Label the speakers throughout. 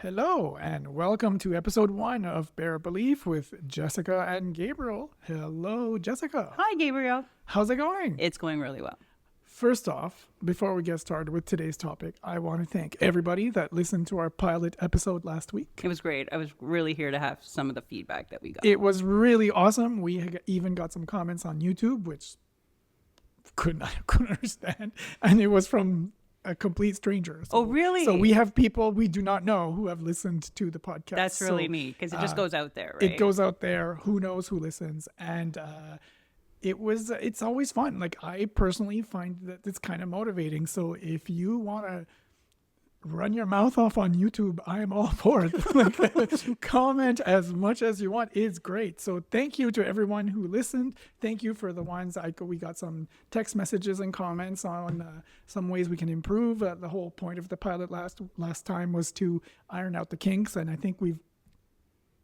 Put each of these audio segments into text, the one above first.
Speaker 1: Hello, and welcome to episode 1 of Bear Belief with Jessica and Gabriel. Hello, Jessica.
Speaker 2: Hi, Gabriel.
Speaker 1: How's it going?
Speaker 2: It's going really well.
Speaker 1: First off, before we get started with today's topic, I want to thank everybody that listened to our pilot episode last week.
Speaker 2: It was great. I was really here to have some of the feedback that we got.
Speaker 1: It was really awesome. We even got some comments on YouTube, which couldn't understand, and it was from a complete stranger. So,
Speaker 2: Oh, really?
Speaker 1: So we have people we do not know who have listened to the podcast.
Speaker 2: That's really neat because it just goes out there, right?
Speaker 1: It goes out there. Who knows who listens? And it's always fun. Like, I personally find that it's kind of motivating. So if you want to run your mouth off on YouTube, I am all for it. Like, comment as much as you want. It's great. So thank you to everyone who listened. Thank you for the ones we got some text messages and comments on some ways we can improve. The whole point of the pilot last time was to iron out the kinks, and I think we've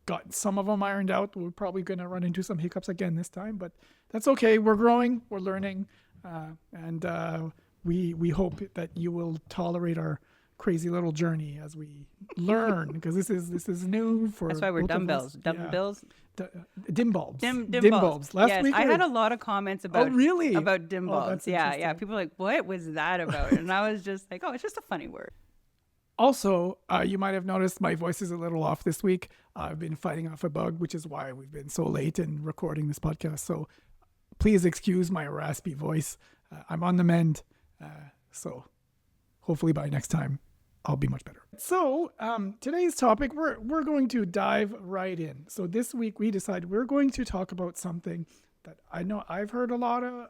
Speaker 1: got some of them ironed out. We're probably going to run into some hiccups again this time, but that's okay. We're growing, we're learning, and we hope that you will tolerate our crazy little journey as we learn, because this is new for.
Speaker 2: That's why we're dumbbells.
Speaker 1: Dumbbells. Dim bulbs.
Speaker 2: Dim
Speaker 1: bulbs. Last week
Speaker 2: I had a lot of comments about.
Speaker 1: Oh, really?
Speaker 2: About dim bulbs. Yeah. People were like, what was that about? And I was just like, oh, it's just a funny word.
Speaker 1: Also, you might have noticed my voice is a little off this week. I've been fighting off a bug, which is why we've been so late in recording this podcast. So please excuse my raspy voice. I'm on the mend. So hopefully by next time, I'll be much better. So today's topic, we're going to dive right in. So this week we decided we're going to talk about something that I know I've heard a lot of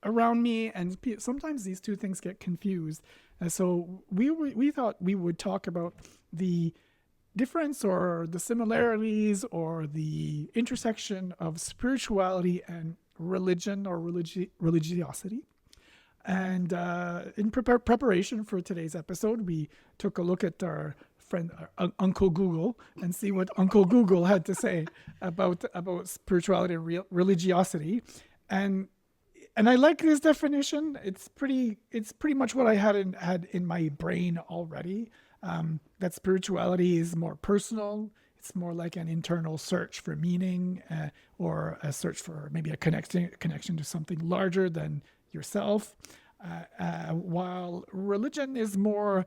Speaker 1: around me, and sometimes these two things get confused. So we thought we would talk about the difference or the similarities or the intersection of spirituality and religion or religiosity. And in preparation for today's episode, we took a look at our friend Uncle Google and see what Uncle Google had to say about spirituality and religiosity. And I like this definition. It's pretty much what I had in my brain already. That spirituality is more personal. It's more like an internal search for meaning, or a search for maybe a connection to something larger than yourself, while religion is more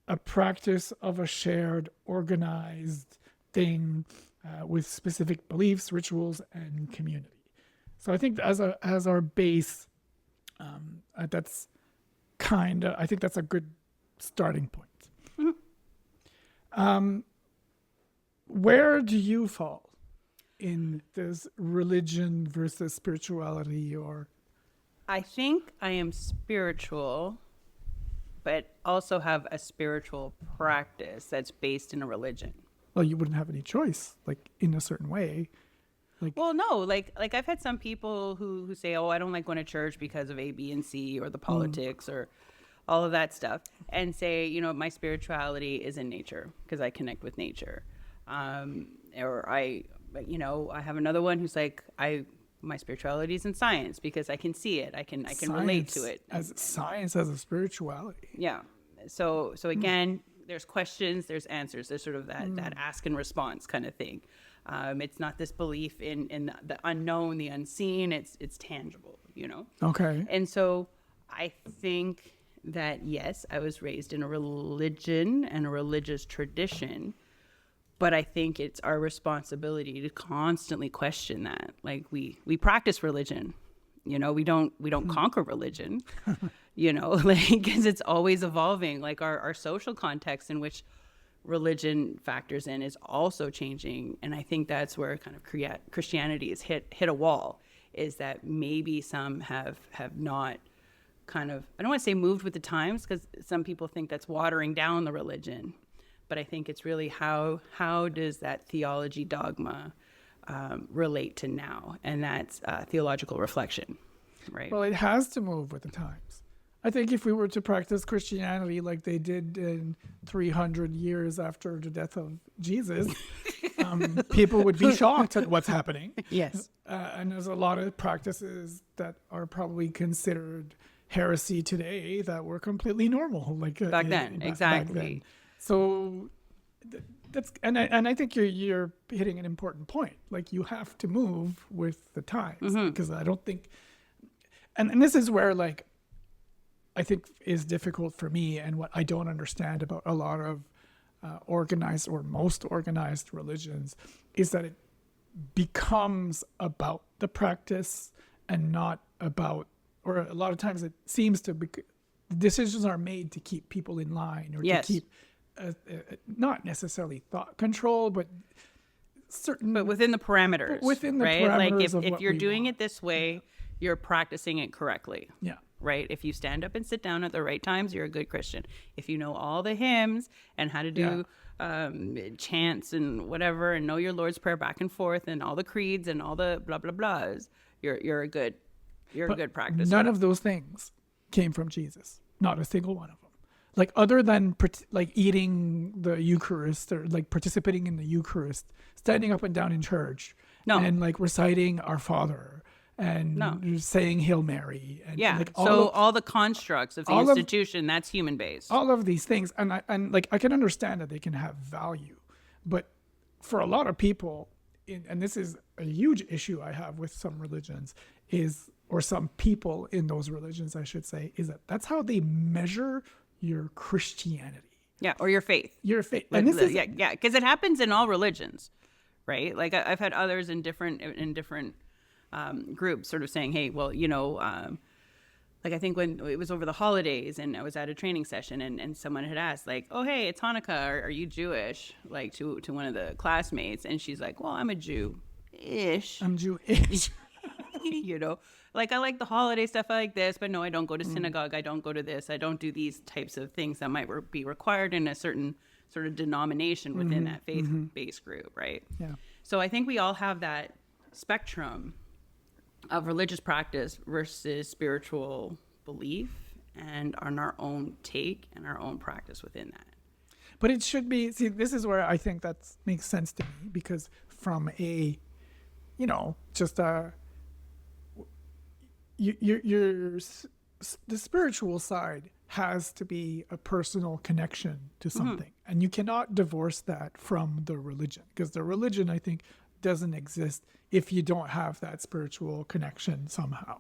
Speaker 1: a practice of a shared, organized thing with specific beliefs, rituals, and community. So I think as our base, I think that's a good starting point. Mm-hmm. Where do you fall in this religion versus spirituality? Or
Speaker 2: I think I am spiritual, but also have a spiritual practice that's based in a religion.
Speaker 1: Well, you wouldn't have any choice, like, in a certain way.
Speaker 2: Well, no, like I've had some people who say, oh, I don't like going to church because of A, B, and C, or the politics, or all of that stuff, and say, my spirituality is in nature because I connect with nature. Or I have another one who's like, my spirituality is in science because I can see it. I can relate to it.
Speaker 1: As science as a spirituality.
Speaker 2: Yeah. So again, there's questions, there's answers. There's sort of that ask and response kind of thing. It's not this belief in the unknown, the unseen. It's tangible, Okay. And so I think that, yes, I was raised in a religion and a religious tradition, but I think it's our responsibility to constantly question that. Like, we practice religion, we don't conquer religion, because it's always evolving. Like our social context in which religion factors in is also changing. And I think that's where kind of Christianity has hit a wall, is that maybe some have not kind of, I don't want to say moved with the times, because some people think that's watering down the religion. But I think it's really how does that theology dogma relate to now? And that's theological reflection, right?
Speaker 1: Well, it has to move with the times. I think if we were to practice Christianity like they did in 300 years after the death of Jesus, people would be shocked at what's happening.
Speaker 2: Yes.
Speaker 1: And there's a lot of practices that are probably considered heresy today that were completely normal. Like
Speaker 2: back then, exactly.
Speaker 1: Back then. So I think you're hitting an important point. Like you have to move with the times because I don't think, and this is where like I think is difficult for me and what I don't understand about a lot of organized or most organized religions is that it becomes about the practice and not about, or a lot of times it seems to be, decisions are made to keep people in line or
Speaker 2: Yes.
Speaker 1: to keep not necessarily thought control, but certain,
Speaker 2: But within the parameters,
Speaker 1: within the
Speaker 2: right? Like
Speaker 1: parameters of
Speaker 2: if
Speaker 1: what
Speaker 2: you're
Speaker 1: we
Speaker 2: doing
Speaker 1: want.
Speaker 2: it this way, you're practicing it correctly.
Speaker 1: Yeah.
Speaker 2: Right? If you stand up and sit down at the right times, you're a good Christian. If you know all the hymns and how to do chants and whatever, and know your Lord's Prayer back and forth, and all the creeds and all the blah blah blahs, you're a good practicer.
Speaker 1: None of those things came from Jesus. Not a single one of them. Like other than like eating the Eucharist or like participating in the Eucharist, standing up and down in church,
Speaker 2: No.
Speaker 1: and like reciting Our Father and
Speaker 2: No.
Speaker 1: saying Hail Mary, and
Speaker 2: Yeah.
Speaker 1: like
Speaker 2: So all the constructs of the
Speaker 1: all of-
Speaker 2: institution, that's human based.
Speaker 1: all of these things, and I can understand that they can have value, but for a lot of people, and this is a huge issue I have with some religions, or some people in those religions, I should say, is that that's how they measure your Christianity,
Speaker 2: Yeah. Or your faith.
Speaker 1: your faith, and this is
Speaker 2: yeah, because it happens in all religions, right? Like I've had others in different groups sort of saying, hey, well, like I think when it was over the holidays and I was at a training session and someone had asked like, oh, hey, it's Hanukkah. Are you Jewish? Like to one of the classmates. And she's like, well, I'm a Jew-ish.
Speaker 1: I'm Jewish.
Speaker 2: Like I like the holiday stuff. I like this, but no, I don't go to synagogue. I don't go to this. I don't do these types of things that might be required in a certain sort of denomination within that faith-based group, right?
Speaker 1: Yeah.
Speaker 2: So I think we all have that spectrum of religious practice versus spiritual belief and on our own take and our own practice within that.
Speaker 1: But it should be, see, this is where I think that makes sense to me, because from a, just the spiritual side has to be a personal connection to something. And you cannot divorce that from the religion, because the religion, I think, doesn't exist if you don't have that spiritual connection somehow.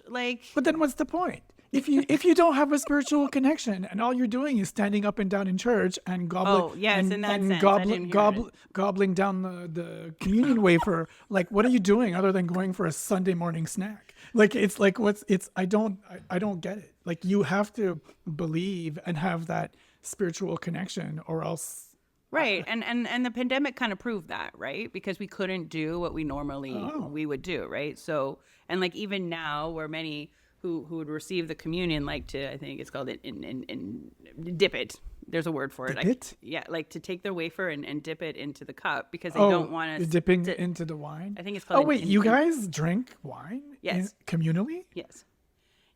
Speaker 2: Like,
Speaker 1: But then what's the point? If you don't have a spiritual connection and all you're doing is standing up and down in church and gobbling,
Speaker 2: in that sense, I didn't hear it.
Speaker 1: gobbling down the communion wafer, like what are you doing other than going for a Sunday morning snack? Like I don't get it. Like you have to believe and have that spiritual connection, or else.
Speaker 2: right. And the pandemic kind of proved that, right? Because we couldn't do what we normally we would do, right? So, and like even now where many who would receive the communion, like to, I think it's called in dip it. There's a word for it.
Speaker 1: Dip it?
Speaker 2: Yeah, like to take the wafer and dip it into the cup because they don't want us
Speaker 1: dipping into the wine.
Speaker 2: I think it's called.
Speaker 1: Oh wait, you guys drink wine?
Speaker 2: Yes.
Speaker 1: Communally?
Speaker 2: Yes.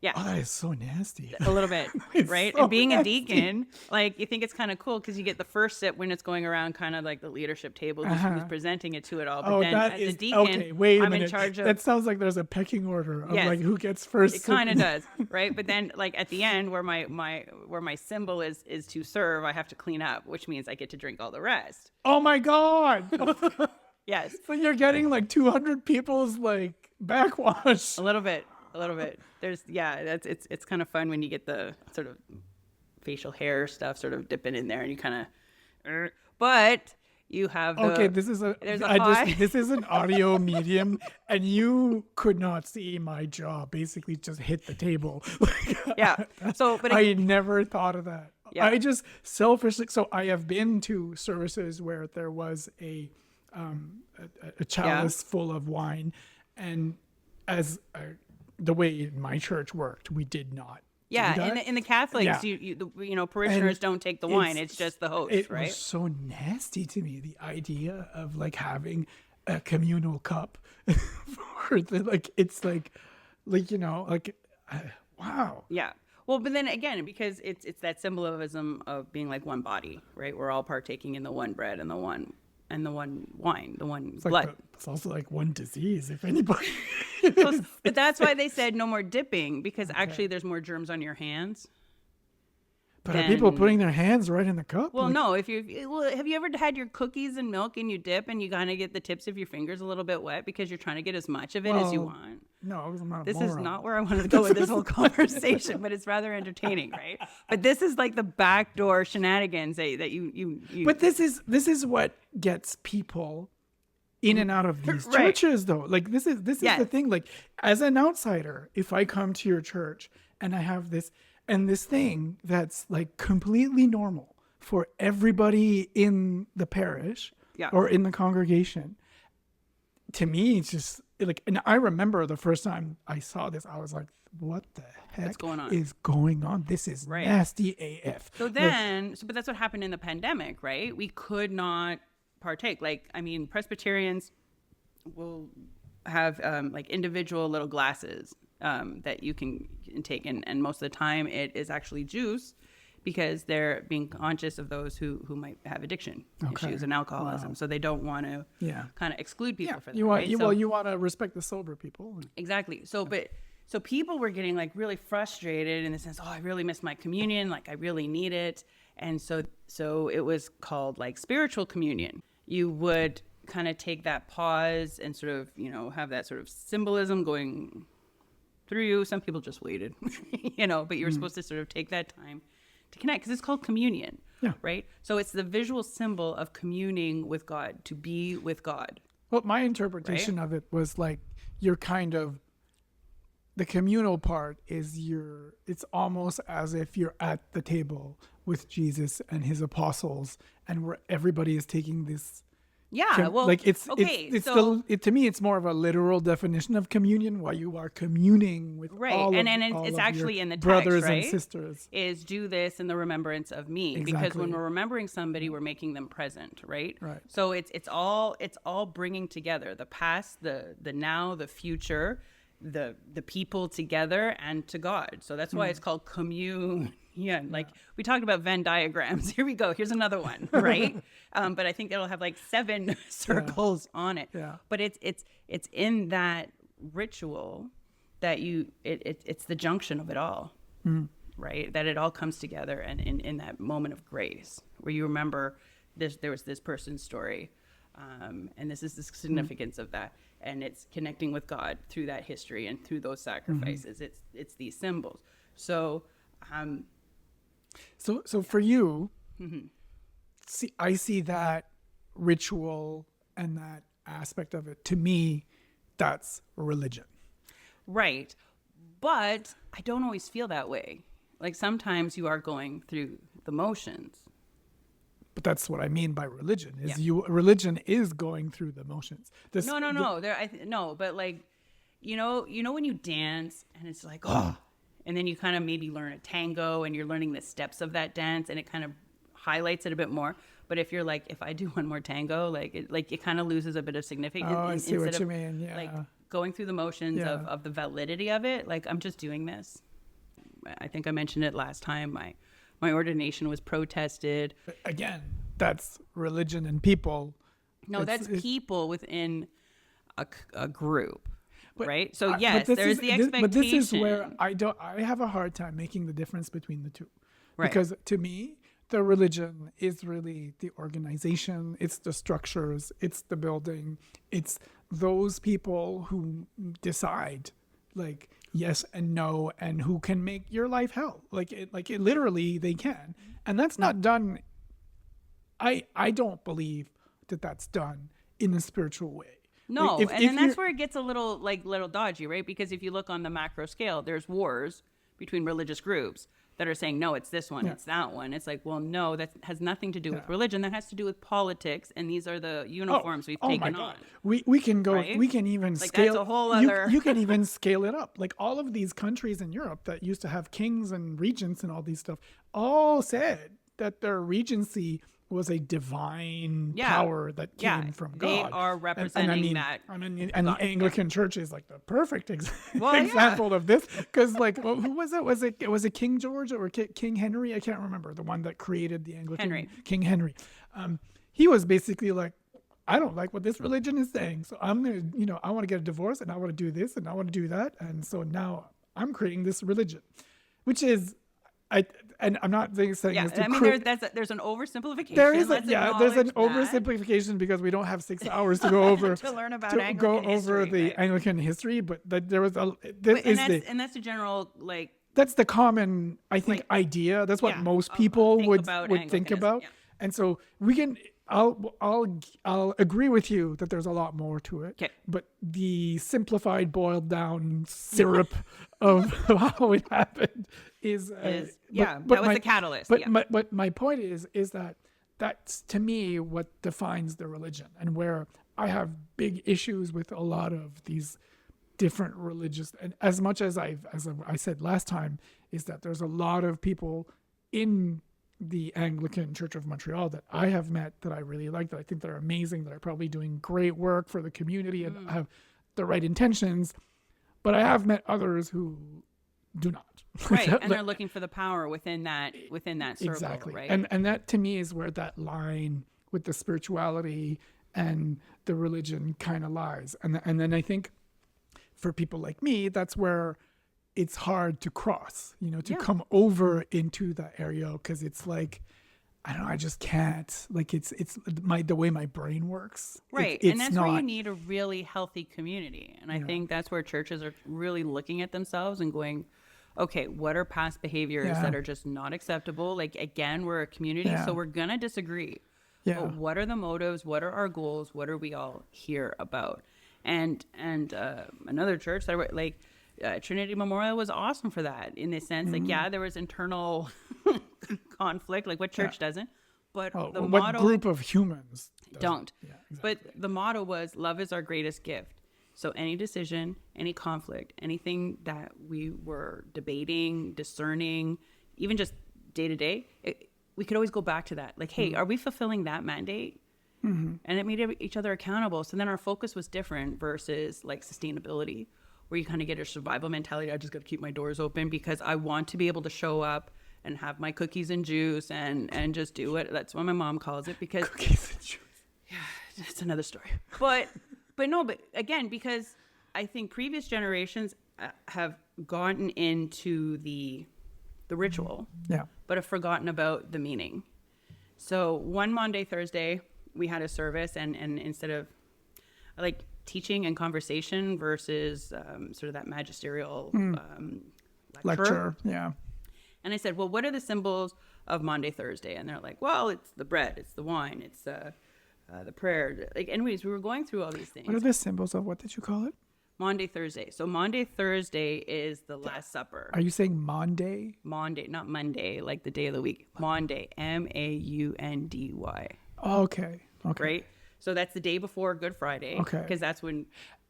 Speaker 2: Yeah.
Speaker 1: Oh, that is so nasty.
Speaker 2: A little bit,
Speaker 1: It's
Speaker 2: right?
Speaker 1: so
Speaker 2: And being a
Speaker 1: nasty.
Speaker 2: deacon, like you think it's kind of cool because you get the first sip when it's going around kind of like the leadership table who's presenting it to it all. But
Speaker 1: Oh,
Speaker 2: then
Speaker 1: that
Speaker 2: as
Speaker 1: is
Speaker 2: a deacon,
Speaker 1: okay. Wait a
Speaker 2: I'm
Speaker 1: minute.
Speaker 2: in charge of.
Speaker 1: That sounds like there's a pecking order of
Speaker 2: Yes.
Speaker 1: like who gets first.
Speaker 2: It kind of does, right? But then, like at the end, where my symbol is to serve, I have to clean up, which means I get to drink all the rest.
Speaker 1: Oh my god!
Speaker 2: Yes,
Speaker 1: So you're getting like 200 people's like backwash.
Speaker 2: a little bit. There's it's kind of fun when you get the sort of facial hair stuff sort of dipping in there, and you kind of, but you have the,
Speaker 1: Okay, this is this is an audio medium, and you could not see my jaw basically just hit the table.
Speaker 2: yeah. So, but
Speaker 1: I never thought of that.
Speaker 2: Yeah.
Speaker 1: I just selfishly. So I have been to services where there was a chalice full of wine, and the way my church worked, we did not. do
Speaker 2: yeah,
Speaker 1: that.
Speaker 2: in the Catholics,
Speaker 1: Yeah.
Speaker 2: you parishioners
Speaker 1: And
Speaker 2: don't take the wine;
Speaker 1: it's-
Speaker 2: it's just the host,
Speaker 1: It
Speaker 2: right?
Speaker 1: was so nasty to me, the idea of like having a communal cup for the it's like wow.
Speaker 2: Yeah. Well, but then again, because it's that symbolism of being like one body, right? We're all partaking in the one bread and the one wine, the one
Speaker 1: It's like
Speaker 2: blood.
Speaker 1: it's also like one disease, if anybody.
Speaker 2: But that's why they said no more dipping, because actually there's more germs on your hands.
Speaker 1: But are people putting their hands right in the cup?
Speaker 2: Well, no. If have you ever had your cookies and milk and you dip and you kind of get the tips of your fingers a little bit wet because you're trying to get as much of it as you want?
Speaker 1: No, I'm not a
Speaker 2: This
Speaker 1: moron.
Speaker 2: is not where I want to go with this whole conversation, but it's rather entertaining, right? But this is like the backdoor shenanigans that you.
Speaker 1: But this is what gets people in and out of these
Speaker 2: Right.
Speaker 1: churches, though. Like this is
Speaker 2: Yes.
Speaker 1: the thing. Like as an outsider, if I come to your church and I have this thing that's like completely normal for everybody in the parish
Speaker 2: Yeah.
Speaker 1: or in the congregation, to me it's just like. And I remember the first time I saw this, I was like, "What the heck
Speaker 2: going on?
Speaker 1: is going on? This is
Speaker 2: Right.
Speaker 1: nasty AF."
Speaker 2: So then, but that's what happened in the pandemic, right? We could not partake. Like, I mean, Presbyterians will have like individual little glasses that you can take, and most of the time it is actually juice because they're being conscious of those who might have addiction issues and alcoholism. So they don't want to kind of exclude people for that.
Speaker 1: You want
Speaker 2: right?
Speaker 1: you want to respect the sober people.
Speaker 2: Exactly. So people were getting like really frustrated in the sense, oh, I really miss my communion. Like I really need it. And so it was called like spiritual communion. You would kind of take that pause and sort of, have that sort of symbolism going through you. Some people just waited, but you were supposed to sort of take that time to connect because it's called communion.
Speaker 1: Yeah.
Speaker 2: Right. So it's the visual symbol of communing with God, to be with God.
Speaker 1: Well, my interpretation of it was like you're kind of, the communal part is it's almost as if you're at the table with Jesus and his apostles, and where everybody is taking this.
Speaker 2: Yeah, well,
Speaker 1: like it's
Speaker 2: okay,
Speaker 1: to me it's more of a literal definition of communion, while you are communing with
Speaker 2: right,
Speaker 1: all
Speaker 2: and
Speaker 1: of
Speaker 2: it's
Speaker 1: your
Speaker 2: actually in the text,
Speaker 1: brothers
Speaker 2: right?
Speaker 1: and sisters.
Speaker 2: Is do this in the remembrance of me, because
Speaker 1: Exactly.
Speaker 2: when we're remembering somebody, we're making them present, right?
Speaker 1: Right.
Speaker 2: So it's all bringing together the past, the now, the future, the people together and to God. So that's why it's called communion. Like we talked about Venn diagrams. Here we go. Here's another one, right? But I think it'll have like 7 circles on it.
Speaker 1: Yeah.
Speaker 2: But it's in that ritual that it's the junction of it all, right? That it all comes together, and in that moment of grace where you remember there was this person's story, and this is the significance of that, and it's connecting with God through that history and through those sacrifices. It's these symbols. So
Speaker 1: for you, I see that ritual and that aspect of it. To me, that's religion.
Speaker 2: right, but I don't always feel that way. Like sometimes you are going through the motions.
Speaker 1: But that's what I mean by religion.
Speaker 2: Yeah.
Speaker 1: Religion is going through the motions.
Speaker 2: No. But like, when you dance and it's like, oh, and then you kind of maybe learn a tango and you're learning the steps of that dance and it kind of highlights it a bit more. But if you're like, if I do one more tango, it kind of loses a bit of significance.
Speaker 1: Oh, I see what
Speaker 2: instead
Speaker 1: you
Speaker 2: of,
Speaker 1: mean. Yeah.
Speaker 2: Like going through the motions of the validity of it. Like I'm just doing this. I think I mentioned it last time. My ordination was protested.
Speaker 1: Again, that's religion and people.
Speaker 2: No, that's people within a group, right? So
Speaker 1: but
Speaker 2: yes,
Speaker 1: this
Speaker 2: there's
Speaker 1: is-
Speaker 2: the
Speaker 1: this-
Speaker 2: expectation.
Speaker 1: But this is where I have a hard time making the difference between the two.
Speaker 2: Right.
Speaker 1: Because to me, the religion is really the organization, it's the structures, it's the building, it's those people who decide like yes and no, and who can make your life hell. Like it literally they can. And that's not done. I don't believe that that's done in a spiritual way.
Speaker 2: No,
Speaker 1: Like,
Speaker 2: and that's
Speaker 1: you're-
Speaker 2: where it gets a little dodgy, right? Because if you look on the macro scale, there's wars between religious groups that are saying, no, it's this one, it's that one. It's like, well, no, that has nothing to do with religion. That has to do with politics, and these are the uniforms we've taken
Speaker 1: my God.
Speaker 2: on.
Speaker 1: We can go.
Speaker 2: Right?
Speaker 1: We can even
Speaker 2: Like,
Speaker 1: scale.
Speaker 2: that's a whole
Speaker 1: you-
Speaker 2: other-
Speaker 1: You can even scale it up. Like all of these countries in Europe that used to have kings and regents and all these stuff, all said that their regency was a divine power that came from God.
Speaker 2: They are representing that.
Speaker 1: And the Anglican Church is like the perfect
Speaker 2: Well,
Speaker 1: example of this, because like who was it? Was it King George or King Henry? I can't remember, the one that created the Anglican.
Speaker 2: Henry.
Speaker 1: King Henry. He was basically like, I don't like what this religion is saying, so I'm gonna, I want to get a divorce, and I want to do this, and I want to do that, and so now I'm creating this religion, which is, and I'm not saying
Speaker 2: Yeah,
Speaker 1: this to
Speaker 2: I mean, there's an oversimplification.
Speaker 1: there's
Speaker 2: Let's
Speaker 1: an
Speaker 2: acknowledge that.
Speaker 1: oversimplification because we don't have 6 hours to go over
Speaker 2: to learn about
Speaker 1: to go
Speaker 2: Anglican
Speaker 1: over
Speaker 2: history,
Speaker 1: the
Speaker 2: right?
Speaker 1: Anglican history, but that there was this is
Speaker 2: And that's the general like
Speaker 1: that's the common, I think,
Speaker 2: like
Speaker 1: idea. That's what
Speaker 2: yeah,
Speaker 1: most people
Speaker 2: think about
Speaker 1: would think
Speaker 2: Anglicanism.
Speaker 1: about.
Speaker 2: Yeah.
Speaker 1: And so we can, I'll agree with you that there's a lot more to it.
Speaker 2: Okay.
Speaker 1: But the simplified, boiled down syrup of how it happened is
Speaker 2: That
Speaker 1: but
Speaker 2: was
Speaker 1: my,
Speaker 2: the catalyst.
Speaker 1: But
Speaker 2: Yeah.
Speaker 1: my point is that that's to me what defines the religion, and where I have big issues with a lot of these different religious, and as much as I said last time, is that there's a lot of people in the Anglican Church of Montreal that I have met that I really like, that I think they're amazing, that are probably doing great work for the community and have the right intentions, but I have met others who do not.
Speaker 2: Right, and they're looking for the power within that circle,
Speaker 1: exactly.
Speaker 2: right?
Speaker 1: And that to me is where that line with the spirituality and the religion kind of lies, and then I think for people like me, that's where it's hard to cross, to come over into that area, because it's like, I don't know, I just can't, like, it's the way my brain works.
Speaker 2: Right.
Speaker 1: It's
Speaker 2: and that's
Speaker 1: not,
Speaker 2: where you need a really healthy community. And I think that's where churches are really looking at themselves and going, okay, what are past behaviors that are just not acceptable? Like, again, we're a community, so we're going to disagree.
Speaker 1: Yeah.
Speaker 2: But what are the motives? What are our goals? What are we all here about? And another church that like Trinity Memorial was awesome for that, in the sense like there was internal conflict, like what church doesn't, but the
Speaker 1: what
Speaker 2: motto,
Speaker 1: group of humans
Speaker 2: don't.
Speaker 1: Yeah, exactly.
Speaker 2: But the motto was love is our greatest gift. So any decision, any conflict, anything that we were debating, discerning, even just day to day, we could always go back to that. Like, hey, are we fulfilling that mandate? And it made each other accountable. So then our focus was different versus like sustainability, where you kind of get a survival mentality. I just got to keep my doors open because I want to be able to show up and have my cookies and juice and just do it. That's what my mom calls it, because
Speaker 1: Cookies and juice.
Speaker 2: yeah, it's another story. But again, because I think previous generations have gotten into the ritual, but have forgotten about the meaning. So one Maundy, Thursday, we had a service, and instead of like teaching and conversation versus sort of that magisterial lecture.
Speaker 1: Yeah.
Speaker 2: And I said, well, what are the symbols of Maundy, Thursday? And they're like, well, it's the bread, it's the wine, it's the prayer. Like, anyways, we were going through all these things.
Speaker 1: What are the symbols of, what did you call it?
Speaker 2: Maundy, Thursday. So Maundy, Thursday is the Last Supper.
Speaker 1: Are you saying Monday?
Speaker 2: Maundy, not Monday, like the day of the week. Maundy, Maundy.
Speaker 1: Oh, okay.
Speaker 2: Right? So that's the day before Good Friday.
Speaker 1: Okay.
Speaker 2: Because that's when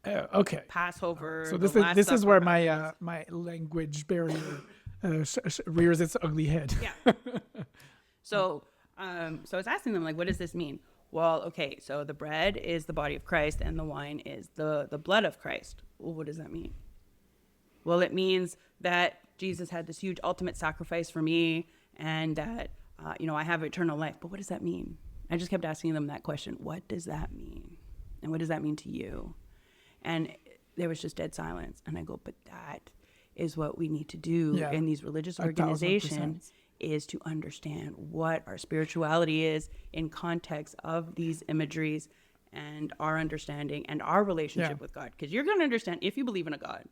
Speaker 1: okay.
Speaker 2: Passover.
Speaker 1: So
Speaker 2: the
Speaker 1: this
Speaker 2: Last
Speaker 1: is
Speaker 2: Supper
Speaker 1: where
Speaker 2: happens.
Speaker 1: my language barrier rears its ugly head.
Speaker 2: Yeah. So I was asking them, like, what does this mean? Well, okay, so the bread is the body of Christ and the wine is the blood of Christ. Well, what does that mean? Well, it means that Jesus had this huge ultimate sacrifice for me, and that, I have eternal life. But what does that mean? I just kept asking them that question. What does that mean? And what does that mean to you? And there was just dead silence. And I go, but that is what we need to do in these religious organizations, is to understand what our spirituality is in context of these imageries and our understanding and our relationship with God. Because you're going to understand, if you believe in a God,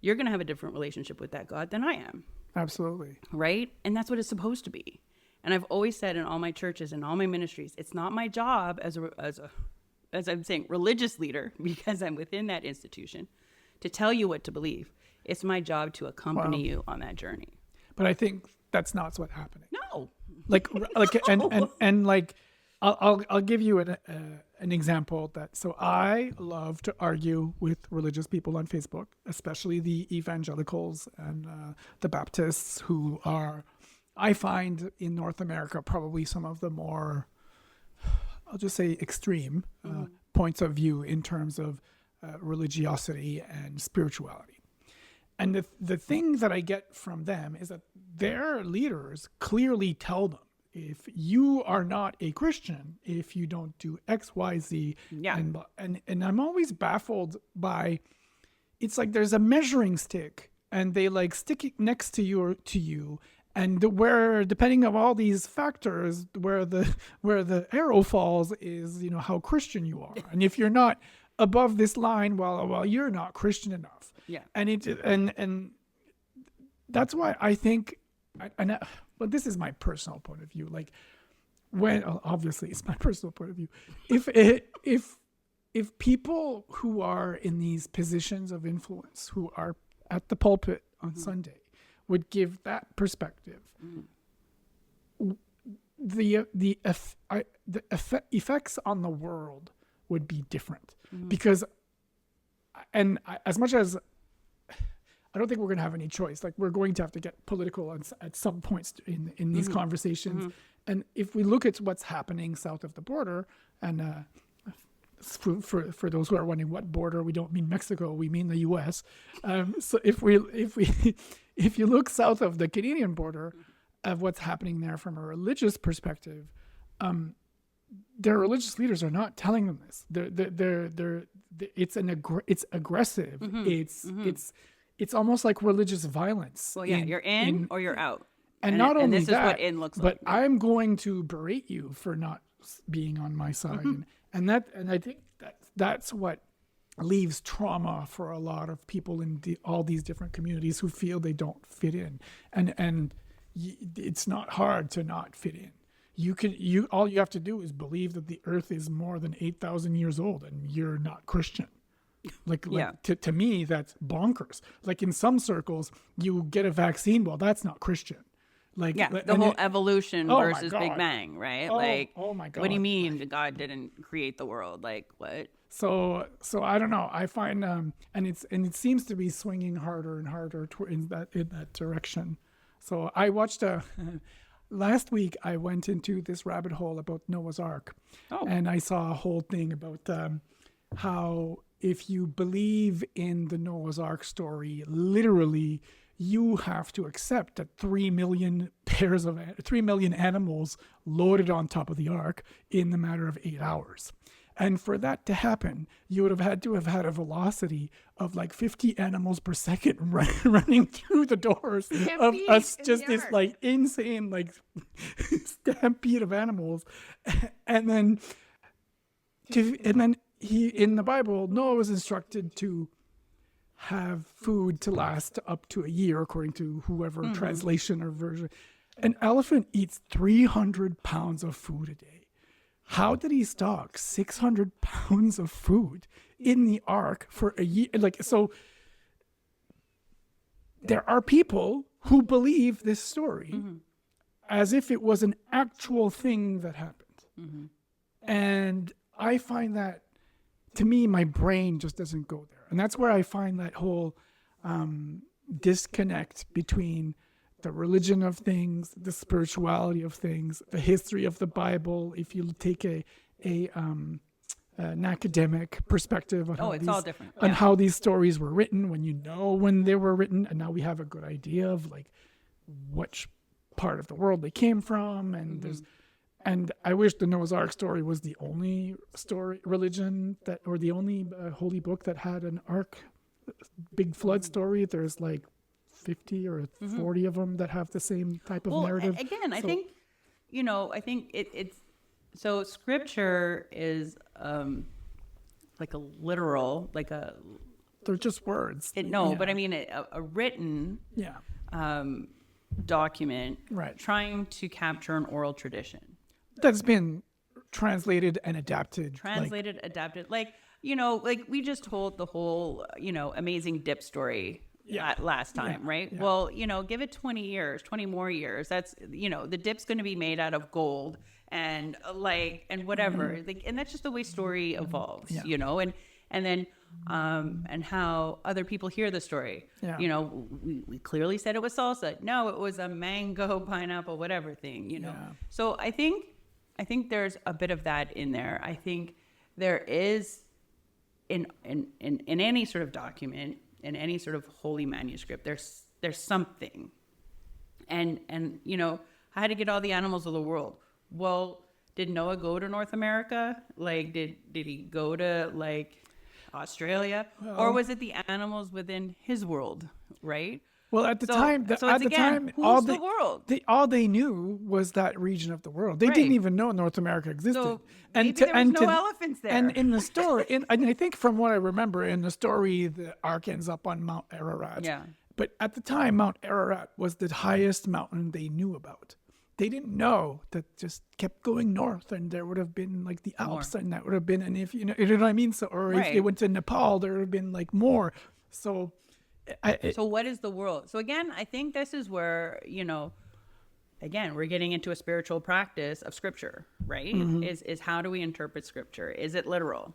Speaker 2: you're going to have a different relationship with that God than I am.
Speaker 1: Absolutely.
Speaker 2: Right? And that's what it's supposed to be. And I've always said in all my churches and all my ministries, it's not my job as I'm saying, religious leader, because I'm within that institution, to tell you what to believe. It's my job to accompany you on that journey.
Speaker 1: But I think that's not what's happening.
Speaker 2: No.
Speaker 1: And like, I'll give you an example that. So I love to argue with religious people on Facebook, especially the evangelicals and the Baptists, who are, I find, in North America, probably some of the more, I'll just say, extreme points of view in terms of religiosity and spirituality. And the thing that I get from them is that their leaders clearly tell them, if you are not a Christian, if you don't do X, Y, Z, and I'm always baffled by, it's like there's a measuring stick and they like stick it next to you, And where, depending on all these factors, where the arrow falls is, how Christian you are. And if you're not above this line, well, you're not Christian enough.
Speaker 2: Yeah.
Speaker 1: And that's why I think, but this is my personal point of view. Like, obviously it's my personal point of view. If people who are in these positions of influence, who are at the pulpit on Sunday, would give that perspective, the effects on the world would be different. Because, as much as I don't think we're going to have any choice, like we're going to have to get political at some points in these conversations. And if we look at what's happening south of the border, and for those who are wondering what border, we don't mean Mexico, we mean the U.S. So if you look south of the Canadian border of what's happening there from a religious perspective, their religious leaders are not telling them this. It's aggressive. It's almost like religious violence.
Speaker 2: Well, yeah, you're in or you're out.
Speaker 1: And not only
Speaker 2: this
Speaker 1: that,
Speaker 2: is what in looks
Speaker 1: but
Speaker 2: like.
Speaker 1: I'm going to berate you for not being on my side. And I think that's what leaves trauma for a lot of people in all these different communities who feel they don't fit in. And it's not hard to not fit in. All you have to do is believe that the earth is more than 8,000 years old and you're not Christian. To me, that's bonkers. Like in some circles, you get a vaccine. Well, that's not Christian.
Speaker 2: The whole evolution versus Big Bang, right?
Speaker 1: Oh my God.
Speaker 2: What do you mean God didn't create the world? Like what?
Speaker 1: So I don't know. I find and it seems to be swinging harder and harder in that direction. So I watched last week. I went into this rabbit hole about Noah's Ark, and I saw a whole thing about how if you believe in the Noah's Ark story, literally, you have to accept that 3 million animals loaded on top of the ark in the matter of 8 hours. And for that to happen, you would have had to have had a velocity of like 50 animals per second running through the doors of us, just this like insane like stampede of animals. And then he, in the Bible, Noah was instructed to have food to last up to a year, according to whoever translation or version. An elephant eats 300 pounds of food a day. How did he stock 600 pounds of food in the ark for a year? So there are people who believe this story as if it was an actual thing that happened. And I find that, to me, my brain just doesn't go there. And that's where I find that whole disconnect between the religion of things, the spirituality of things, the history of the Bible. If you take an academic perspective on
Speaker 2: all different.
Speaker 1: on how these stories were written, when they were written, and now we have a good idea of like which part of the world they came from, and And I wish the Noah's Ark story was the only religion or the only holy book that had an ark, big flood story. There's like 50 or 40 of them that have the same type of narrative.
Speaker 2: Again, I think it's so scripture is like a literal,
Speaker 1: they're just words.
Speaker 2: But I mean a written document,
Speaker 1: right,
Speaker 2: trying to capture an oral tradition
Speaker 1: that's been translated and adapted.
Speaker 2: Adapted. Like we just told the whole, amazing dip story last time, right? Yeah. Well, give it 20 more years. That's, the dip's going to be made out of gold and whatever. And that's just the way story evolves, and then and how other people hear the story. Yeah. We clearly said it was salsa. No, it was a mango, pineapple, whatever thing, Yeah. So I think there's a bit of that in there. I think there is in any sort of document, in any sort of holy manuscript, there's something. And how to get all the animals of the world. Well, did Noah go to North America? Did he go to Australia? Or was it the animals within his world, right?
Speaker 1: Well, at the
Speaker 2: So,
Speaker 1: time,
Speaker 2: so it's again, who's the world?
Speaker 1: all they knew was that region of the world. They didn't
Speaker 2: Right.
Speaker 1: even know North America existed.
Speaker 2: So maybe there was no elephants there.
Speaker 1: And in the story, and I think from what I remember in the story, the ark ends up on Mount Ararat.
Speaker 2: Yeah.
Speaker 1: But at the time, Mount Ararat was the highest mountain they knew about. They didn't know that just kept going north, and there would have been like the Alps, and that would have been, and if you know what I mean. So, or if they went to Nepal, there would have been like more. So.
Speaker 2: So what is the world? So again, I think this is where, again, we're getting into a spiritual practice of scripture, right? Is how do we interpret scripture? Is it literal?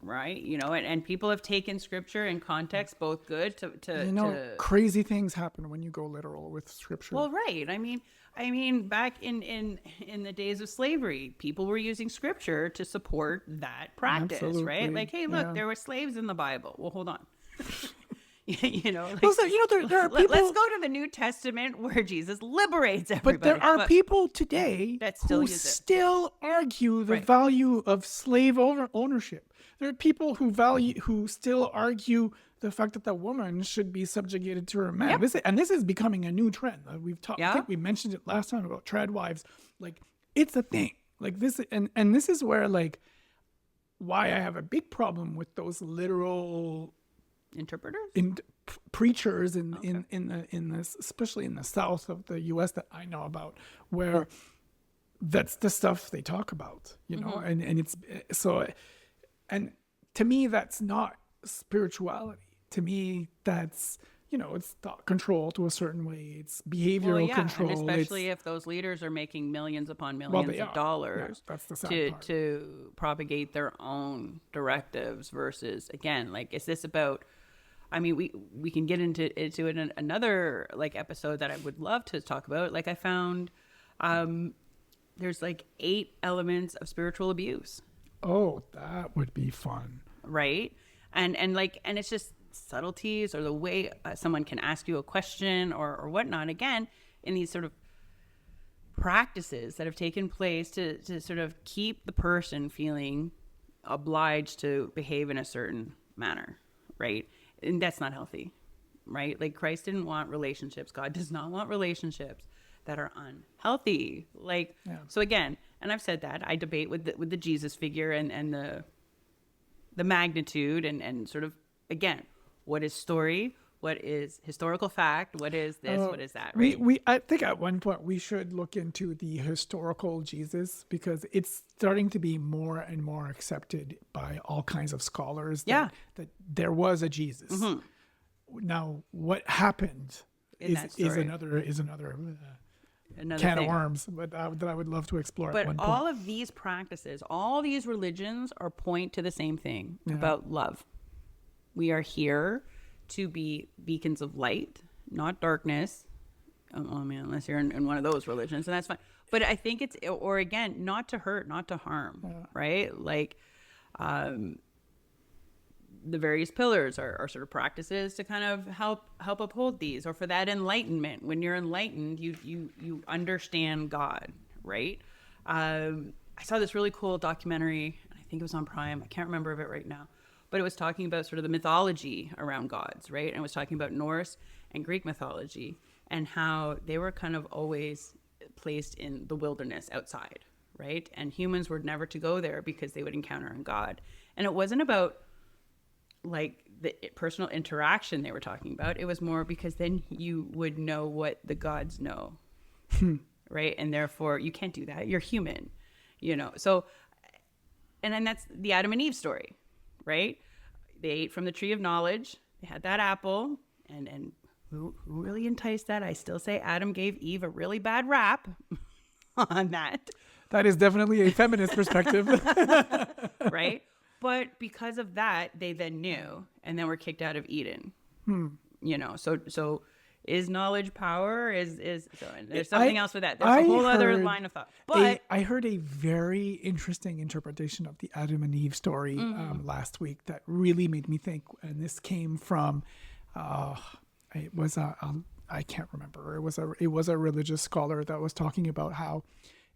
Speaker 2: Right? And people have taken scripture in context, both good to
Speaker 1: crazy things happen when you go literal with scripture.
Speaker 2: Well, right. I mean, back in the days of slavery, people were using scripture to support that practice,
Speaker 1: Absolutely.
Speaker 2: Right? Like, hey, look, there were slaves in the Bible. Well, hold on.
Speaker 1: There are people.
Speaker 2: Let's go to the New Testament where Jesus liberates everybody.
Speaker 1: But there are people today
Speaker 2: that still
Speaker 1: who still argue the value of slave ownership. There are people who still argue the fact that the woman should be subjugated to her man.
Speaker 2: Yep.
Speaker 1: This is becoming a new trend. We've talked. I think we mentioned it last time about trad wives. Like, it's a thing. Like this, and this is where like why I have a big problem with those literal
Speaker 2: interpreters,
Speaker 1: preachers in this, especially in the South of the U.S. that I know about, where that's the stuff they talk about, and it's so, and to me that's not spirituality. To me that's it's thought control to a certain way. It's behavioral control,
Speaker 2: and especially if those leaders are making millions upon millions of dollars
Speaker 1: that's the sad part.
Speaker 2: To propagate their own directives versus, again, like, is this about? I mean, we can get into it in another like episode that I would love to talk about. Like, I found there's like 8 elements of spiritual abuse.
Speaker 1: Oh, that would be fun,
Speaker 2: right? And it's just subtleties or the way someone can ask you a question or whatnot. Again, in these sort of practices that have taken place to sort of keep the person feeling obliged to behave in a certain manner, right? And that's not healthy, right? Like, Christ didn't want relationships. God does not want relationships that are unhealthy. Like, so again, and I've said that I debate with the Jesus figure and the magnitude and sort of, again, what is story? What is historical fact? What is this? What is that? Right?
Speaker 1: I think at one point we should look into the historical Jesus, because it's starting to be more and more accepted by all kinds of scholars that there was a Jesus. Now, what happened is another can of worms, but that I would love to explore.
Speaker 2: But
Speaker 1: at one point.
Speaker 2: all of these practices, all these religions are point to the same thing about love. We are here to be beacons of light, not darkness. I mean, unless you're in one of those religions, and that's fine. But I think it's, or again, not to hurt, not to harm, right? Like, the various pillars are sort of practices to kind of help uphold these, or for that enlightenment. When you're enlightened, you understand God, right? I saw this really cool documentary, I think it was on Prime. I can't remember of it right now. But it was talking about sort of the mythology around gods, right? And it was talking about Norse and Greek mythology and how they were kind of always placed in the wilderness outside, right? And humans were never to go there because they would encounter a god. And it wasn't about like the personal interaction they were talking about. It was more because then you would know what the gods know, right? And therefore you can't do that. You're human, So, and then that's the Adam and Eve story. Right? They ate from the tree of knowledge. They had that apple. And who really enticed that? I still say Adam gave Eve a really bad rap on that.
Speaker 1: That is definitely a feminist perspective.
Speaker 2: Right? But because of that, they then knew and then were kicked out of Eden. So is knowledge power? There's something else with that. There's a whole other line of thought. But
Speaker 1: I heard a very interesting interpretation of the Adam and Eve story last week that really made me think. And this came from, it was I can't remember. It was a religious scholar that was talking about how,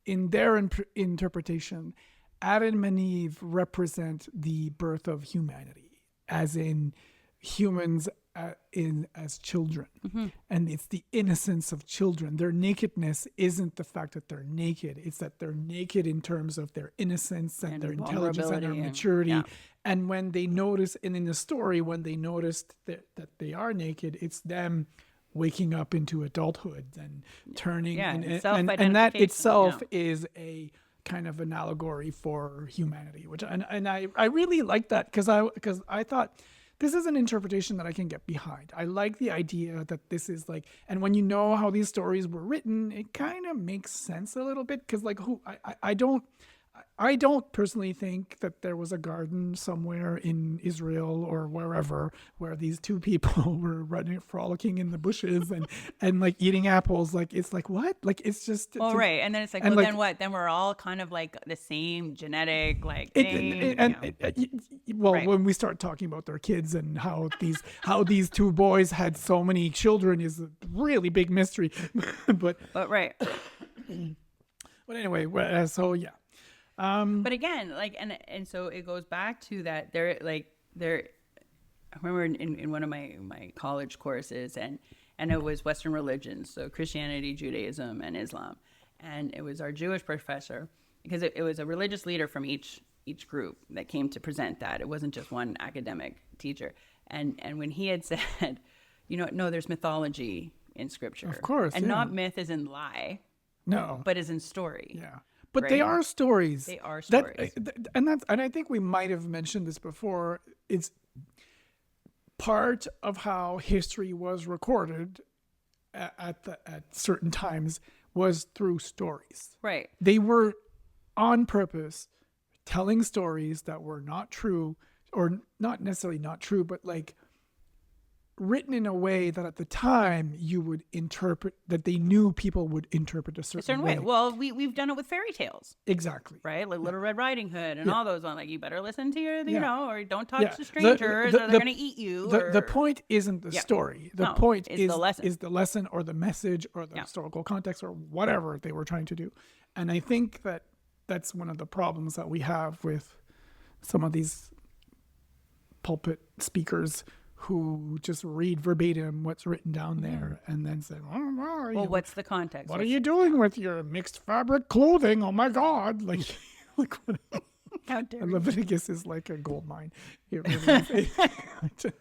Speaker 1: in their interpretation, Adam and Eve represent the birth of humanity, as in humans as children, and it's the innocence of children. Their nakedness isn't the fact that they're naked; it's that they're naked in terms of their innocence and their intelligence and their maturity. And when they notice, and in the story, when they noticed that they are naked, it's them waking up into adulthood and turning, and that itself is a kind of an allegory for humanity, which and I really like that because I thought this is an interpretation that I can get behind. I like the idea that this is like, and when you know how these stories were written, it kind of makes sense a little bit because like I don't personally think that there was a garden somewhere in Israel or wherever where these two people were frolicking in the bushes and like eating apples. Like, it's like, what? Like, it's just...
Speaker 2: right. And then it's like, well, like, then what? Then we're all kind of like the same genetic like thing.
Speaker 1: When we start talking about their kids and how these two boys had so many children is a really big mystery. but
Speaker 2: right.
Speaker 1: But anyway, so yeah.
Speaker 2: But again, like, and so it goes back to that I remember in one of my college courses and it was Western religions, so Christianity, Judaism, and Islam. And it was our Jewish professor, because it was a religious leader from each group that came to present that. It wasn't just one academic teacher. And when he had said, no, there's mythology in scripture.
Speaker 1: Of course.
Speaker 2: And not myth as in lie.
Speaker 1: No.
Speaker 2: But as in story.
Speaker 1: Yeah. But
Speaker 2: right?
Speaker 1: They are stories.
Speaker 2: They are stories.
Speaker 1: And I think we might have mentioned this before. It's part of how history was recorded at certain times was through stories.
Speaker 2: Right.
Speaker 1: They were on purpose telling stories that were not true, or not necessarily not true, but like written in a way that at the time you would interpret, that they knew people would interpret a certain way.
Speaker 2: Well, we've done it with fairy tales.
Speaker 1: Exactly.
Speaker 2: Right? Like Little Red Riding Hood and all those ones. Like, you better listen to your, or don't talk to strangers or they're going to eat you.
Speaker 1: The point isn't the story. The point is the lesson or the message or the historical context or whatever they were trying to do. And I think that that's one of the problems that we have with some of these pulpit speakers who just read verbatim what's written down there and then say,
Speaker 2: what's the context?
Speaker 1: What are you doing with your mixed fabric clothing? Oh my God. Like what?
Speaker 2: How dare
Speaker 1: Leviticus is like a gold mine. It really is.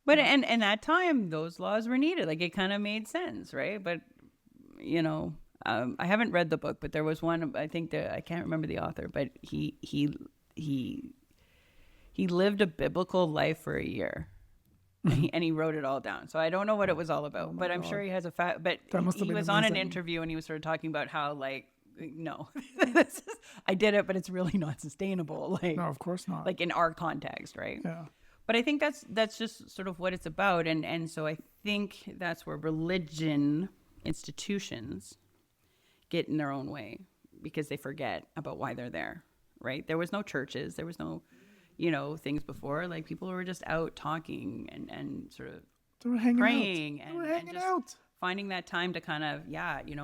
Speaker 2: But in that time, those laws were needed. Like, it kind of made sense, right? But, I haven't read the book, but there was one, I think I can't remember the author, but he lived a biblical life for a year. And he wrote it all down. So I don't know what it was all about, but I'm sure he has but he was on an interview and he was sort of talking about how, like, no, I did it, but it's really not sustainable. Like,
Speaker 1: no, of course not.
Speaker 2: Like in our context, right?
Speaker 1: Yeah.
Speaker 2: But I think that's just sort of what it's about. And so I think that's where religion institutions get in their own way, because they forget about why they're there, right? There was no churches. There was no... things before, like people were just out talking and sort of praying and just finding that time to kind of,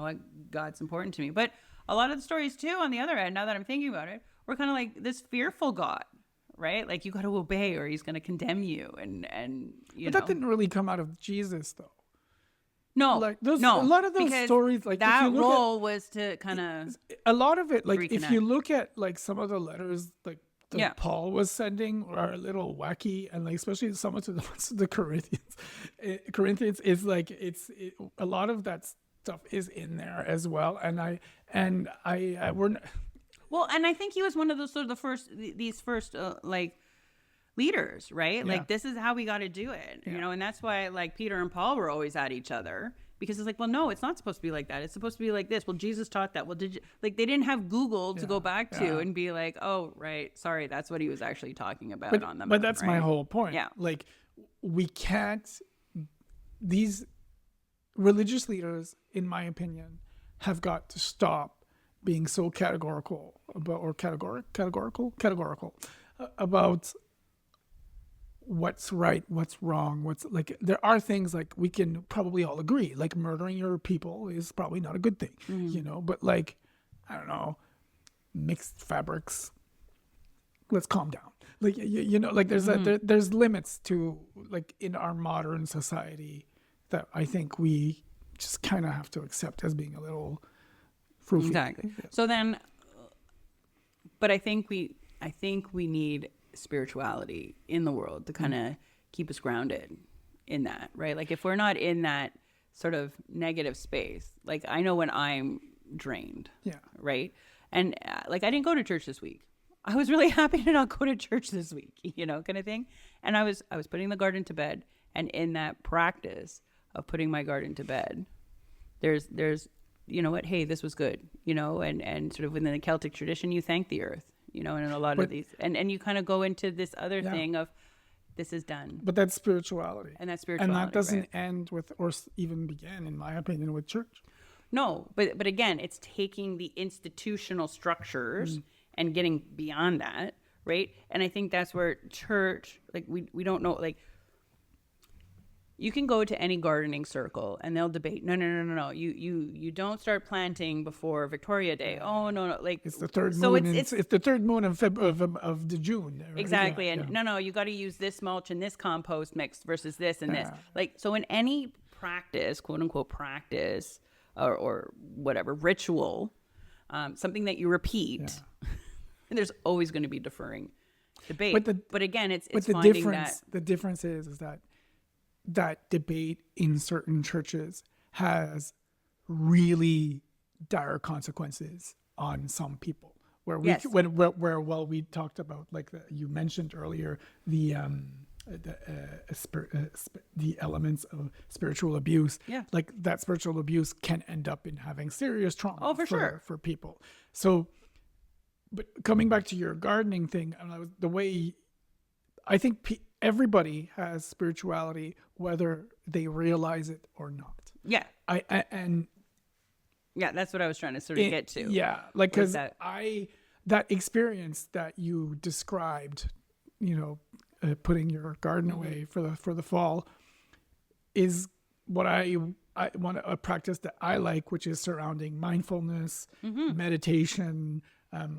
Speaker 2: what, God's important to me. But a lot of the stories too, on the other end, now that I'm thinking about it, were kind of like this fearful God, right? Like, you got to obey or he's going to condemn you. But
Speaker 1: that didn't really come out of Jesus though.
Speaker 2: No,
Speaker 1: like a lot of those stories, like
Speaker 2: that role was to kind of
Speaker 1: a lot of it, like reconnect. If you look at like some of the letters, like that Paul was sending are a little wacky, and like especially some of the Corinthians is like a lot of that stuff is in there as well, and I we're
Speaker 2: well, and I think he was one of those sort of these first like leaders, right? Yeah. Like, this is how we got to do it, and that's why like Peter and Paul were always at each other. Because it's like, well, no, it's not supposed to be like that. It's supposed to be like this. Well, Jesus taught that. Well, did you, like, they didn't have Google to go back to and be like, oh, right, sorry, that's what he was actually talking about on the mountain.
Speaker 1: But that's
Speaker 2: right?
Speaker 1: my whole point.
Speaker 2: Yeah.
Speaker 1: Like, we can't, these religious leaders, in my opinion, have got to stop being so categorical about what's right, what's wrong, what's like, there are things like we can probably all agree, like murdering your people is probably not a good thing, but like, I don't know, mixed fabrics, let's calm down. like you know, like there's limits to, like, in our modern society that I think we just kind of have to accept as being a little froofy.
Speaker 2: Exactly. So then, but I think we need spirituality in the world to kind of keep us grounded in that, right? Like if we're not in that sort of negative space, like I know when I'm drained,
Speaker 1: Yeah.
Speaker 2: right? And like I didn't go to church this week. I was really happy to not go to church this week, you know, kind of thing. And I was putting the garden to bed, and in that practice of putting my garden to bed, there's you know what, hey, this was good, you know, and sort of within the Celtic tradition, you thank the earth, you know, and in a lot of these, and you kind of go into this other thing of this is done.
Speaker 1: But that's spirituality.
Speaker 2: And that's spirituality.
Speaker 1: And that doesn't
Speaker 2: right?
Speaker 1: end with, or even begin, in my opinion, with church.
Speaker 2: No, but again, it's taking the institutional structures and getting beyond that, right? And I think that's where church, like we don't know, like you can go to any gardening circle and they'll debate. No. You don't start planting before Victoria Day. Oh no, like
Speaker 1: It's the third moon.
Speaker 2: So
Speaker 1: it's the third moon of the June. Right?
Speaker 2: Exactly.
Speaker 1: Yeah,
Speaker 2: And
Speaker 1: yeah.
Speaker 2: no, you got to use this mulch and this compost mix versus this and this. Like, so in any practice, quote unquote practice, or whatever ritual, something that you repeat, and there's always going to be deferring debate. But again, it's
Speaker 1: the
Speaker 2: finding
Speaker 1: difference.
Speaker 2: that
Speaker 1: The difference is that debate in certain churches has really dire consequences on some people. Where we
Speaker 2: Yes.
Speaker 1: where we talked about, like you mentioned earlier, the elements of spiritual abuse.
Speaker 2: Yeah.
Speaker 1: Like that spiritual abuse can end up in having serious trauma.
Speaker 2: Oh, for sure.
Speaker 1: For people. So, but coming back to your gardening thing, the way I think everybody has spirituality, whether they realize it or not.
Speaker 2: yeah.
Speaker 1: And
Speaker 2: Yeah, that's what I was trying to sort of get to.
Speaker 1: yeah, like because
Speaker 2: that.
Speaker 1: that experience that you described, you know, putting your garden away for the fall, is what I want a practice that I like, which is surrounding mindfulness, meditation,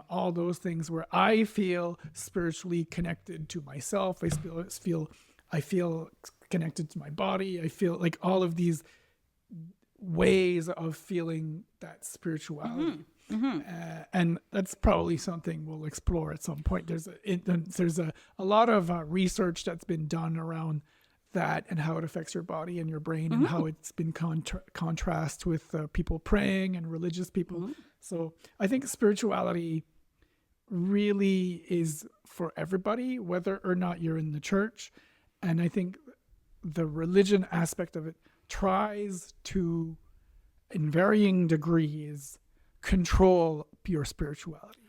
Speaker 1: all those things where I feel spiritually connected to myself. I feel connected to my body. I feel like all of these ways of feeling that spirituality. And that's probably something we'll explore at some point. There's a lot of research that's been done around that and how it affects your body and your brain, and how it's been contrast with people praying and religious people. So I think spirituality really is for everybody, whether or not you're in the church. And I think the religion aspect of it tries to, in varying degrees, control your spirituality.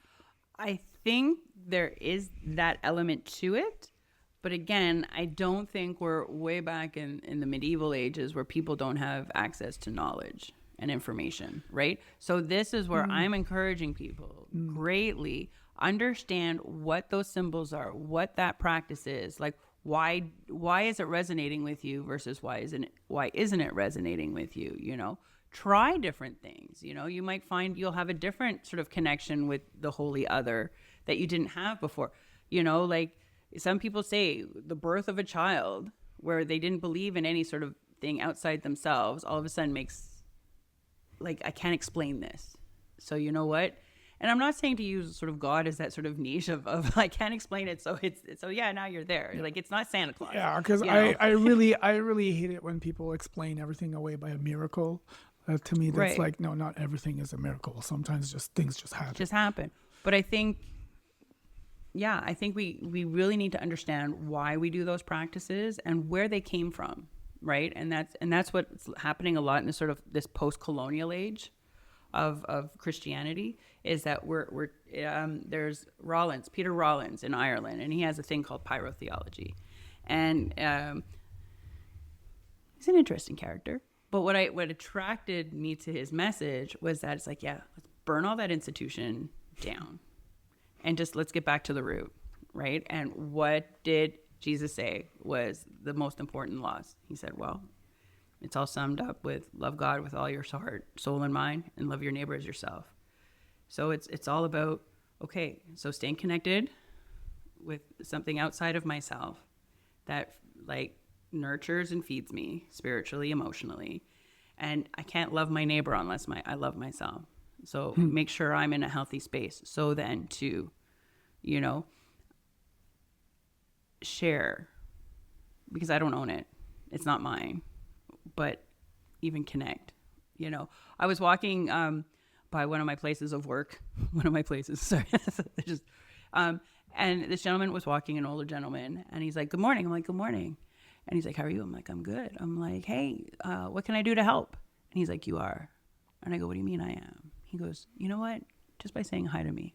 Speaker 2: I think there is that element to it. But again, I don't think we're way back in the medieval ages where people don't have access to knowledge and information, right? So this is where I'm encouraging people greatly understand what those symbols are, what that practice is, like why is it resonating with you versus why isn't it resonating with you, you know? Try different things, you know? You might find you'll have a different sort of connection with the holy other that you didn't have before. You know, like some people say the birth of a child where they didn't believe in any sort of thing outside themselves all of a sudden makes, like, I can't explain this. So you know what? And I'm not saying to use sort of God as that sort of niche of I can't explain it. So yeah, now you're there. Like, it's not Santa Claus.
Speaker 1: Yeah, because I really hate it when people explain everything away by a miracle. To me, that's
Speaker 2: Right.
Speaker 1: like, no, not everything is a miracle. Sometimes things just happen.
Speaker 2: But I think, I think we really need to understand why we do those practices and where they came from, right? And that's what's happening a lot in this sort of this post-colonial age of Christianity, is that there's Peter Rollins in Ireland, and he has a thing called pyrotheology, and he's an interesting character. But what attracted me to his message was that it's like, let's burn all that institution down and just let's get back to the root, right? And what did Jesus say was the most important laws? He said, well, it's all summed up with love God with all your heart, soul, and mind, and love your neighbor as yourself. So it's all about, okay, so staying connected with something outside of myself that like nurtures and feeds me spiritually, emotionally. And I can't love my neighbor unless I love myself. So make sure I'm in a healthy space. So then to, you know, share, because I don't own it. It's not mine. But even connect, you know. I was walking by one of my places of work, sorry. Just, and this gentleman was walking, an older gentleman, and he's like, good morning. I'm like, good morning. And he's like, how are you? I'm like, I'm good. I'm like, hey, what can I do to help? And he's like, you are. And I go, what do you mean I am? He goes, you know what? Just by saying hi to me.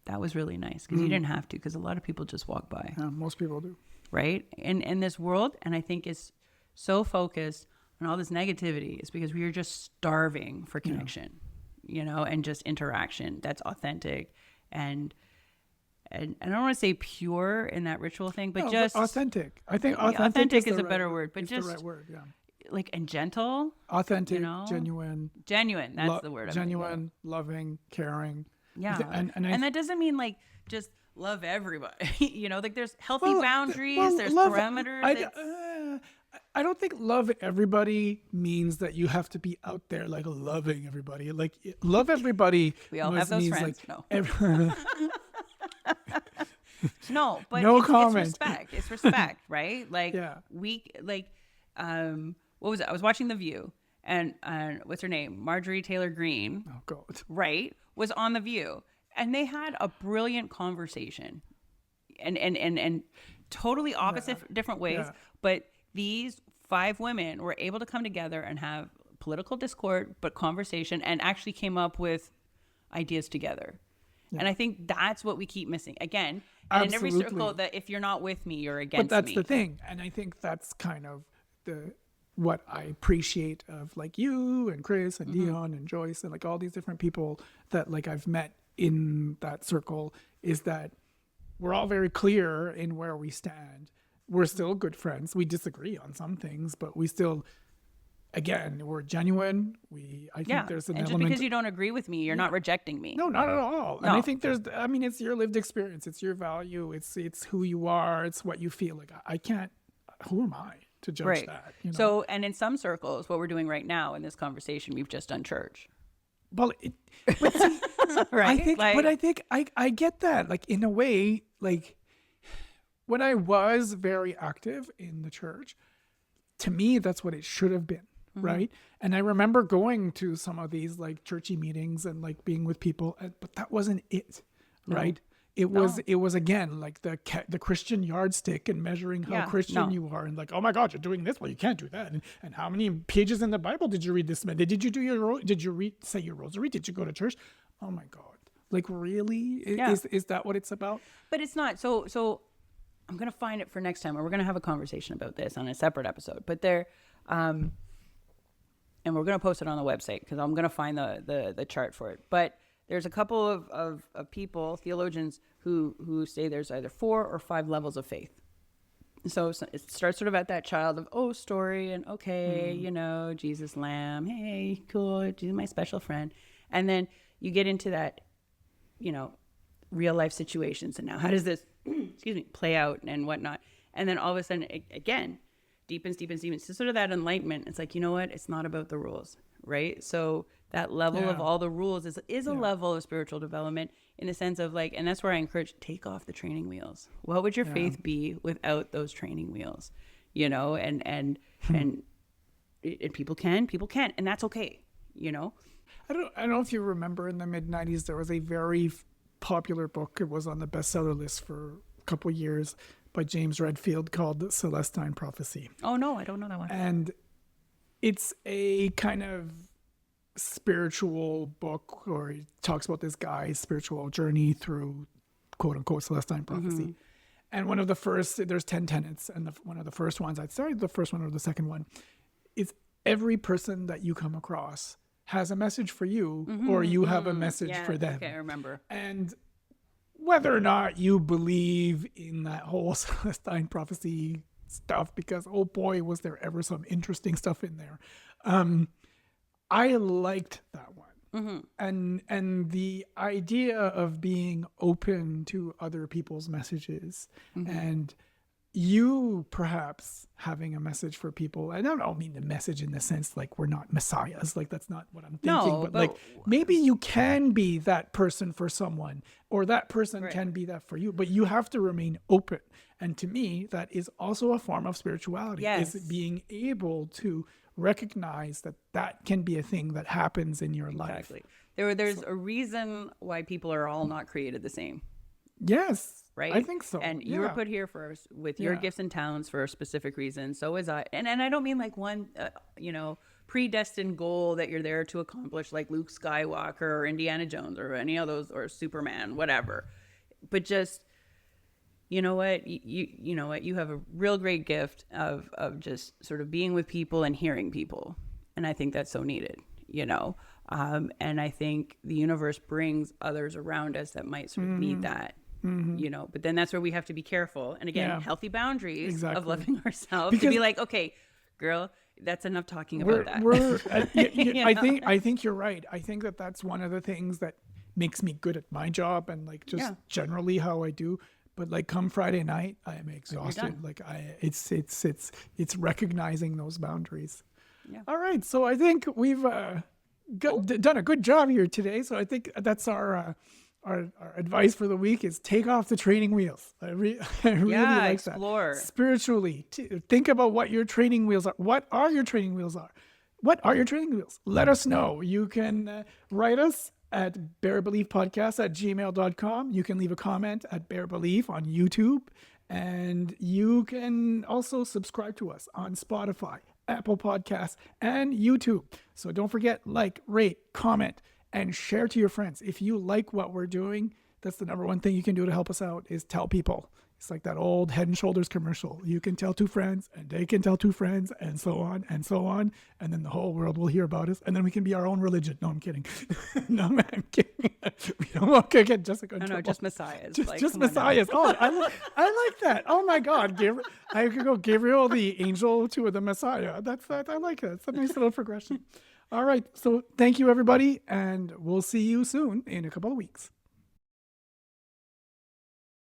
Speaker 2: That was really nice, because you didn't have to, because a lot of people just walk by.
Speaker 1: Yeah, most people do.
Speaker 2: Right? In this world, and I think it's so focused on all this negativity, is because we are just starving for connection, you know, and just interaction that's authentic and I don't want to say pure in that ritual thing, but just
Speaker 1: authentic. I think
Speaker 2: authentic is a better word, but
Speaker 1: just the right word, yeah.
Speaker 2: Like, and gentle,
Speaker 1: authentic,
Speaker 2: you know?
Speaker 1: genuine.
Speaker 2: That's the word.
Speaker 1: Genuine, loving, caring.
Speaker 2: Yeah. And that doesn't mean like just love everybody. You know, like there's healthy boundaries, there's parameters.
Speaker 1: I don't think love everybody means that you have to be out there like loving everybody. Like, love everybody.
Speaker 2: We all have those friends.
Speaker 1: Like,
Speaker 2: no. No, but
Speaker 1: no
Speaker 2: it's
Speaker 1: comment.
Speaker 2: It's respect, right? Like
Speaker 1: yeah.
Speaker 2: What was it? I was watching The View, and what's her name? Marjorie Taylor Greene.
Speaker 1: Oh God.
Speaker 2: Right, was on The View, and they had a brilliant conversation, and totally opposite different ways, but these 5 women were able to come together and have political discord, but conversation, and actually came up with ideas together. Yeah. And I think that's what we keep missing. Again, and in every circle, that if you're not with me, you're against me.
Speaker 1: But that's the thing. And I think that's kind of what I appreciate of like you and Chris and Dion and Joyce and like all these different people that like I've met in that circle, is that we're all very clear in where we stand. We're still good friends. We disagree on some things, but we still, again, we're genuine. I think there's an element.
Speaker 2: Just because you don't agree with me, you're not rejecting me.
Speaker 1: No, not at all. No. And I think it's your lived experience. It's your value. It's who you are. It's what you feel. Like, I can't, who am I to judge that? You know?
Speaker 2: So, and in some circles, what we're doing right now in this conversation, we've just done church.
Speaker 1: Well, but see,
Speaker 2: right?
Speaker 1: I think I get that. Like, in a way, like, when I was very active in the church, to me, that's what it should have been. Right. And I remember going to some of these like churchy meetings and like being with people, but that wasn't it. Right. It was again, like the Christian yardstick and measuring how Christian you are. And like, oh my God, you're doing this. Well, you can't do that. And how many pages in the Bible did you read this? Did you do did you say your rosary? Did you go to church? Oh my God. Like, really? Is that what it's about?
Speaker 2: But it's not. So I'm going to find it for next time, and we're going to have a conversation about this on a separate episode, but and we're going to post it on the website, because I'm going to find the chart for it. But there's a couple of people, theologians, who say there's either 4 or 5 levels of faith. So it starts sort of at that child of, story, and you know, Jesus lamb, hey, cool, Jesus my special friend. And then you get into that, you know, real life situations. And now how does this, play out and whatnot? And then all of a sudden, again, deepens. So sort of that enlightenment. It's like, you know what? It's not about the rules, right? So that level of all the rules is a level of spiritual development, in the sense of like, and that's where I encourage, take off the training wheels. What would your faith be without those training wheels? You know, and people can, and that's okay. You know,
Speaker 1: I don't know if you remember, in the mid-90s, there was a very popular book. It was on the bestseller list for a couple of years, by James Redfield, called Celestine Prophecy.
Speaker 2: Oh, no, I don't know that one.
Speaker 1: And it's a kind of spiritual book, or he talks about this guy's spiritual journey through quote unquote Celestine Prophecy. And one of the first, there's 10 tenets. And one of the first ones, I'd say the first one or the second one, is every person that you come across has a message for you, or you have a message for them.
Speaker 2: Okay, I remember.
Speaker 1: And whether or not you believe in that whole Celestine Prophecy stuff, because oh boy, was there ever some interesting stuff in there. I liked that one. and the idea of being open to other people's messages, and you perhaps having a message for people. And I don't mean the message in the sense like we're not messiahs, like that's not what I'm thinking,
Speaker 2: No,
Speaker 1: but
Speaker 2: but
Speaker 1: like maybe you can be that person for someone, or that person
Speaker 2: Right.
Speaker 1: can be that for you, but you have to remain open. And to me, that is also a form of spirituality,
Speaker 2: Yes.
Speaker 1: is being able to recognize that that can be a thing that happens in your life.
Speaker 2: Exactly. There's a reason why people are all not created the same.
Speaker 1: Yes,
Speaker 2: Right?
Speaker 1: I think so.
Speaker 2: And you were put here with your
Speaker 1: Yeah.
Speaker 2: gifts and talents for a specific reason. So was I. And I don't mean like one, predestined goal that you're there to accomplish, like Luke Skywalker or Indiana Jones or any of those, or Superman, whatever. But just, you know what, you know what, you have a real great gift of just sort of being with people and hearing people. And I think that's so needed, and I think the universe brings others around us that might sort of need that. But then that's where we have to be careful. And again,
Speaker 1: Yeah.
Speaker 2: healthy boundaries
Speaker 1: Exactly.
Speaker 2: of loving ourselves, to
Speaker 1: Because-
Speaker 2: be like, okay, girl, that's enough talking about that.
Speaker 1: I think you're right. I think that that's one of the things that makes me good at my job, and like just
Speaker 2: Yeah.
Speaker 1: generally how I do. But like come Friday night, I am
Speaker 2: done.
Speaker 1: exhausted. It's recognizing those boundaries.
Speaker 2: Yeah.
Speaker 1: All right, so I think we've done a good job here today. So I think that's our advice for the week is take off the training wheels. I really like
Speaker 2: explore.
Speaker 1: that. Spiritually, think about what your training wheels are. What are your training wheels are? What are your training wheels? Let us know. You can write us at bearbeliefpodcast@gmail.com. You can leave a comment at Bear Belief on YouTube. And you can also subscribe to us on Spotify, Apple Podcasts, and YouTube. So don't forget, like, rate, comment, and share to your friends. If you like what we're doing, that's the number one thing you can do to help us out, is tell people. It's like that old Head and Shoulders commercial. You can tell two friends, and they can tell two friends, and so on, and so on. And then the whole world will hear about us, and then we can be our own religion. No, I'm kidding. No, man, I'm kidding. We don't want to get Jessica in
Speaker 2: No,
Speaker 1: trouble.
Speaker 2: just messiahs.
Speaker 1: Just
Speaker 2: come on now.
Speaker 1: messiahs. Oh, I like that. Oh my God, Gabriel. I could go Gabriel the angel to the Messiah. That's that. I like it. It's a nice little progression. All right. So thank you, everybody, and we'll see you soon in a couple of weeks.